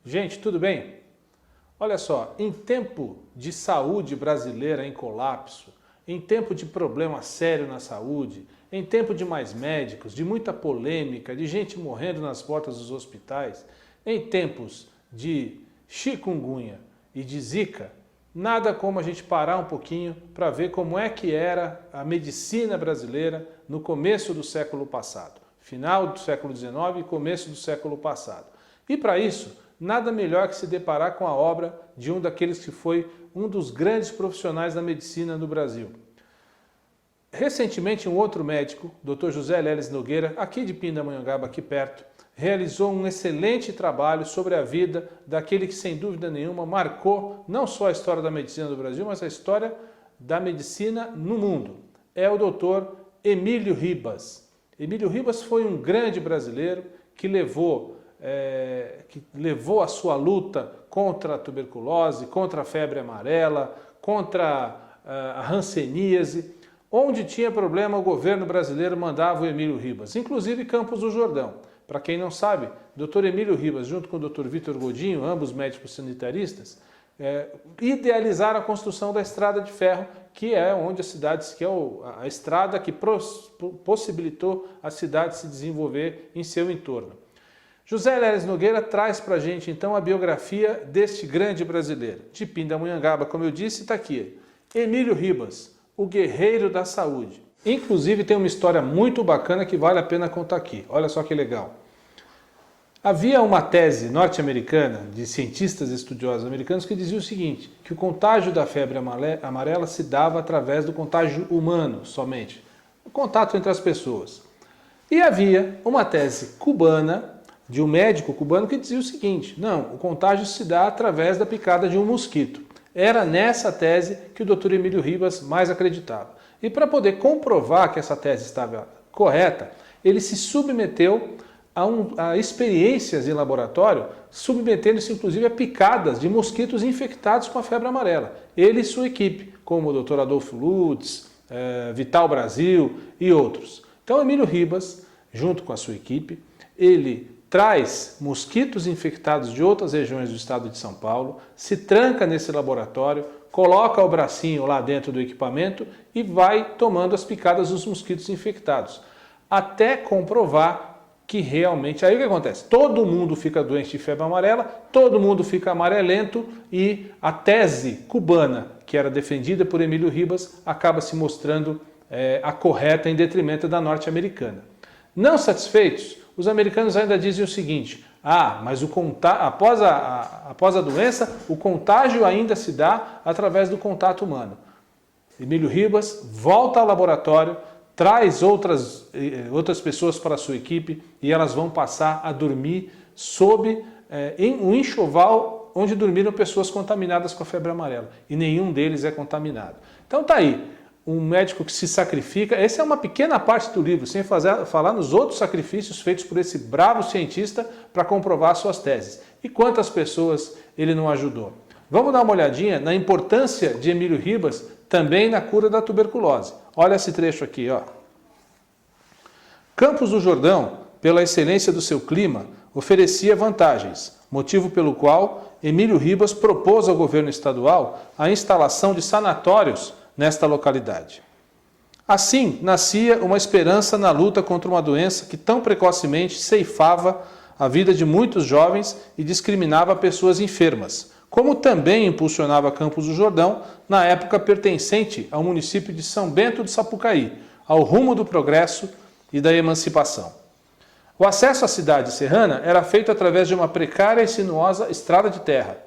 Gente, tudo bem? Olha só, em tempo de saúde brasileira em colapso, em tempo de problema sério na saúde, em tempo de mais médicos, de muita polêmica, de gente morrendo nas portas dos hospitais, em tempos de chikungunya e de zika, nada como a gente parar um pouquinho para ver como é que era a medicina brasileira no começo do século passado, final do século XIX e começo do século passado. E para isso, nada melhor que se deparar com a obra de um daqueles que foi um dos grandes profissionais da medicina no Brasil. Recentemente, um outro médico, Dr. José Leles Nogueira, aqui de Pindamonhangaba, aqui perto, realizou um excelente trabalho sobre a vida daquele que, sem dúvida nenhuma, marcou não só a história da medicina do Brasil, mas a história da medicina no mundo. É o Dr. Emílio Ribas. Emílio Ribas foi um grande brasileiro que levou a sua luta contra a tuberculose, contra a febre amarela, contra a hanseníase. Onde tinha problema, o governo brasileiro mandava o Emílio Ribas, inclusive Campos do Jordão. Para quem não sabe, Dr. Emílio Ribas, junto com o Dr. Vitor Godinho, ambos médicos sanitaristas, idealizaram a construção da estrada de ferro, que é onde a estrada que possibilitou a cidade se desenvolver em seu entorno. José Leles Nogueira traz para a gente, então, a biografia deste grande brasileiro. De Pindamonhangaba, como eu disse, está aqui. Emílio Ribas, o guerreiro da saúde. Inclusive, tem uma história muito bacana que vale a pena contar aqui. Olha só que legal. Havia uma tese norte-americana, de cientistas estudiosos americanos, que dizia o seguinte, que o contágio da febre amarela se dava através do contágio humano somente, o contato entre as pessoas. E havia uma tese cubana, de um médico cubano, que dizia o seguinte, não, o contágio se dá através da picada de um mosquito. Era nessa tese que o Dr. Emílio Ribas mais acreditava. E para poder comprovar que essa tese estava correta, ele se submeteu a experiências em laboratório, submetendo-se inclusive a picadas de mosquitos infectados com a febre amarela. Ele e sua equipe, como o Dr. Adolfo Lutz, Vital Brasil e outros. Então, Emílio Ribas, junto com a sua equipe, ele traz mosquitos infectados de outras regiões do estado de São Paulo, se tranca nesse laboratório, coloca o bracinho lá dentro do equipamento e vai tomando as picadas dos mosquitos infectados, até comprovar que realmente... Aí o que acontece? Todo mundo fica doente de febre amarela, todo mundo fica amarelento e a tese cubana, que era defendida por Emílio Ribas, acaba se mostrando a correta em detrimento da norte-americana. Não satisfeitos, os americanos ainda dizem o seguinte, mas após a doença, o contágio ainda se dá através do contato humano. Emílio Ribas volta ao laboratório, traz outras pessoas para a sua equipe e elas vão passar a dormir em um enxoval onde dormiram pessoas contaminadas com a febre amarela. E nenhum deles é contaminado. Então tá aí. Um médico que se sacrifica, essa é uma pequena parte do livro, sem falar nos outros sacrifícios feitos por esse bravo cientista para comprovar suas teses. E quantas pessoas ele não ajudou. Vamos dar uma olhadinha na importância de Emílio Ribas também na cura da tuberculose. Olha esse trecho aqui, ó. Campos do Jordão, pela excelência do seu clima, oferecia vantagens, motivo pelo qual Emílio Ribas propôs ao governo estadual a instalação de sanatórios nesta localidade. Assim, nascia uma esperança na luta contra uma doença que tão precocemente ceifava a vida de muitos jovens e discriminava pessoas enfermas, como também impulsionava Campos do Jordão, na época pertencente ao município de São Bento do Sapucaí, ao rumo do progresso e da emancipação. O acesso à cidade serrana era feito através de uma precária e sinuosa estrada de terra,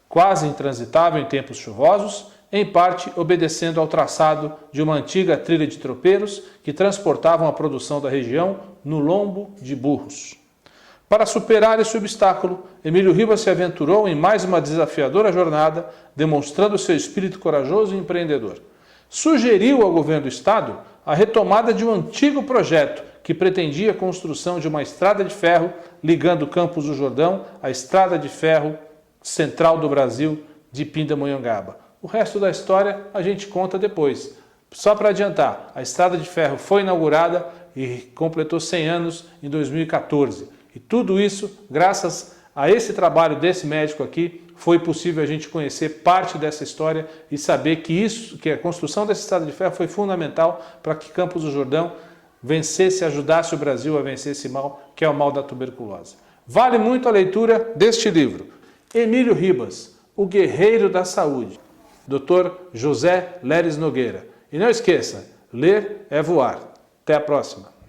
quase intransitável em tempos chuvosos, em parte obedecendo ao traçado de uma antiga trilha de tropeiros que transportavam a produção da região no lombo de burros. Para superar esse obstáculo, Emílio Ribas se aventurou em mais uma desafiadora jornada, demonstrando seu espírito corajoso e empreendedor. Sugeriu ao governo do estado a retomada de um antigo projeto que pretendia a construção de uma estrada de ferro ligando Campos do Jordão à estrada de ferro central do Brasil de Pindamonhangaba. O resto da história a gente conta depois. Só para adiantar, a estrada de ferro foi inaugurada e completou 100 anos em 2014. E tudo isso graças a esse trabalho desse médico aqui, foi possível a gente conhecer parte dessa história e saber que a construção dessa estrada de ferro foi fundamental para que Campos do Jordão vencesse, ajudasse o Brasil a vencer esse mal, que é o mal da tuberculose. Vale muito a leitura deste livro. Emílio Ribas, O Guerreiro da Saúde, Dr. José Leles Nogueira. E não esqueça, ler é voar. Até a próxima.